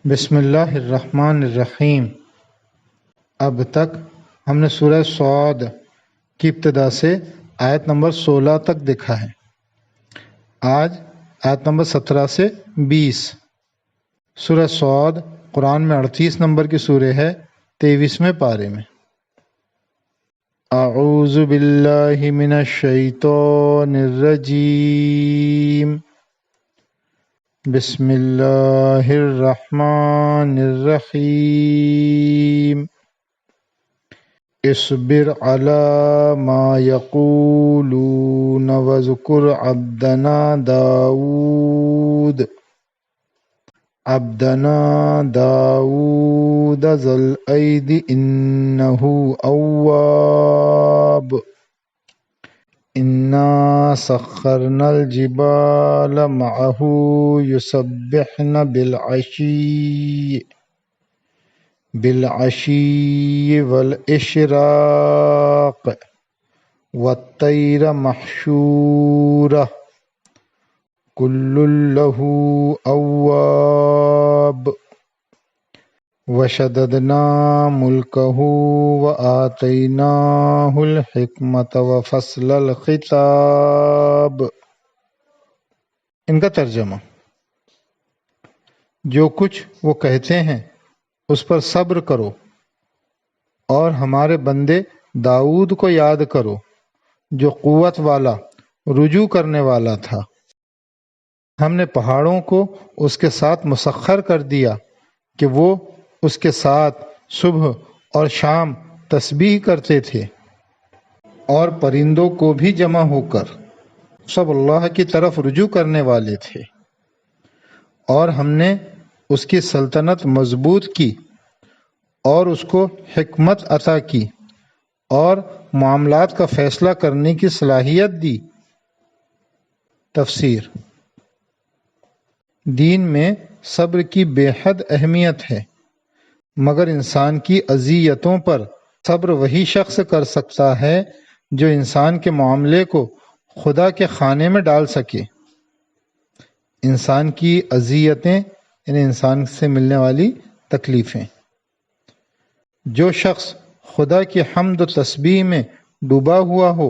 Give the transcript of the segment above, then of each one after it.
بسم اللہ الرحمن الرحیم۔ اب تک ہم نے سورہ صاد کی ابتدا سے آیت نمبر 16 تک دیکھا ہے۔ آج آیت نمبر 17 سے 20۔ سورہ صاد قرآن میں 38 نمبر کی سورہ ہے، 23ویں پارے میں۔ اعوذ باللہ من الشیطان الرجیم، بسم اللہ الرحمن الرحیم۔ اصبر علی ما یقولون واذکر عبدنا داود ذا الأید انہ اواب۔ انا سخرنا الجبال معه يسبحن بالعشي والإشراق والطير محشورة كل له أواب وشددنا ملكه وآتيناه الحكمة وفصل الخطاب۔ ان کا ترجمہ: جو کچھ وہ کہتے ہیں اس پر صبر کرو، اور ہمارے بندے داؤد کو یاد کرو جو قوت والا، رجوع کرنے والا تھا۔ ہم نے پہاڑوں کو اس کے ساتھ مسخر کر دیا کہ وہ اس کے ساتھ صبح اور شام تسبیح کرتے تھے، اور پرندوں کو بھی جمع ہو کر سب اللہ کی طرف رجوع کرنے والے تھے۔ اور ہم نے اس کی سلطنت مضبوط کی اور اس کو حکمت عطا کی اور معاملات کا فیصلہ کرنے کی صلاحیت دی۔ تفسیر: دین میں صبر کی بے حد اہمیت ہے، مگر انسان کی اذیتوں پر صبر وہی شخص کر سکتا ہے جو انسان کے معاملے کو خدا کے خانے میں ڈال سکے۔ انسان کی اذیتیں یعنی انسان سے ملنے والی تکلیفیں۔ جو شخص خدا کی حمد و تسبیح میں ڈوبا ہوا ہو،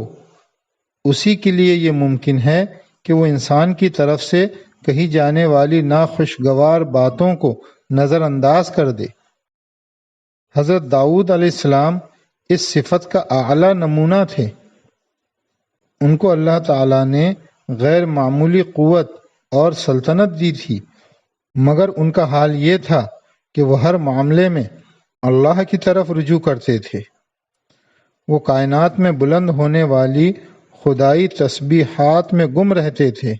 اسی کے لیے یہ ممکن ہے کہ وہ انسان کی طرف سے کہی جانے والی ناخوشگوار باتوں کو نظر انداز کر دے۔ حضرت داؤد علیہ السلام اس صفت کا اعلیٰ نمونہ تھے۔ ان کو اللہ تعالیٰ نے غیر معمولی قوت اور سلطنت دی تھی، مگر ان کا حال یہ تھا کہ وہ ہر معاملے میں اللہ کی طرف رجوع کرتے تھے۔ وہ کائنات میں بلند ہونے والی خدائی تسبیحات میں گم رہتے تھے۔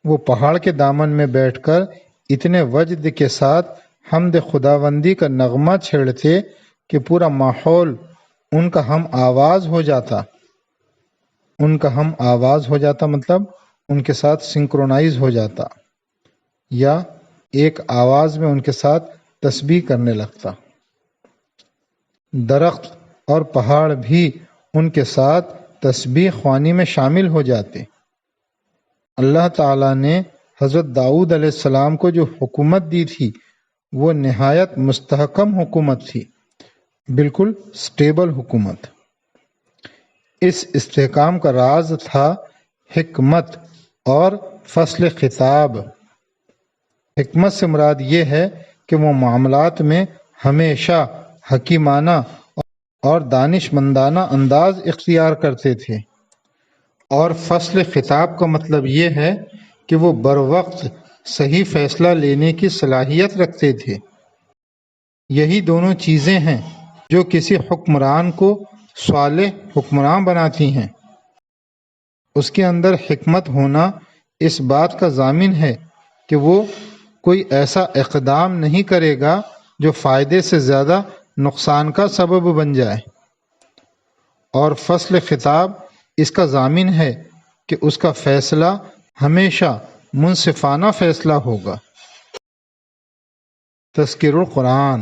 وہ پہاڑ کے دامن میں بیٹھ کر اتنے وجد کے ساتھ حمد خداوندی کا نغمہ چھیڑتے کہ پورا ماحول ان کا ہم آواز ہو جاتا۔ ان کا ہم آواز ہو جاتا مطلب ان کے ساتھ سنکرونائز ہو جاتا، یا ایک آواز میں ان کے ساتھ تسبیح کرنے لگتا۔ درخت اور پہاڑ بھی ان کے ساتھ تسبیح خوانی میں شامل ہو جاتے۔ اللہ تعالیٰ نے حضرت داؤد علیہ السلام کو جو حکومت دی تھی وہ نہایت مستحکم حکومت تھی، بالکل سٹیبل حکومت۔ اس استحکام کا راز تھا حکمت اور فصل خطاب۔ حکمت سے مراد یہ ہے کہ وہ معاملات میں ہمیشہ حکیمانہ اور دانش مندانہ انداز اختیار کرتے تھے، اور فصل خطاب کا مطلب یہ ہے کہ وہ بروقت صحیح فیصلہ لینے کی صلاحیت رکھتے تھے۔ یہی دونوں چیزیں ہیں جو کسی حکمران کو صالح حکمران بناتی ہیں۔ اس کے اندر حکمت ہونا اس بات کا ضامن ہے کہ وہ کوئی ایسا اقدام نہیں کرے گا جو فائدے سے زیادہ نقصان کا سبب بن جائے، اور فصل خطاب اس کا ضامن ہے کہ اس کا فیصلہ ہمیشہ منصفانہ فیصلہ ہوگا۔ تذکر القرآن۔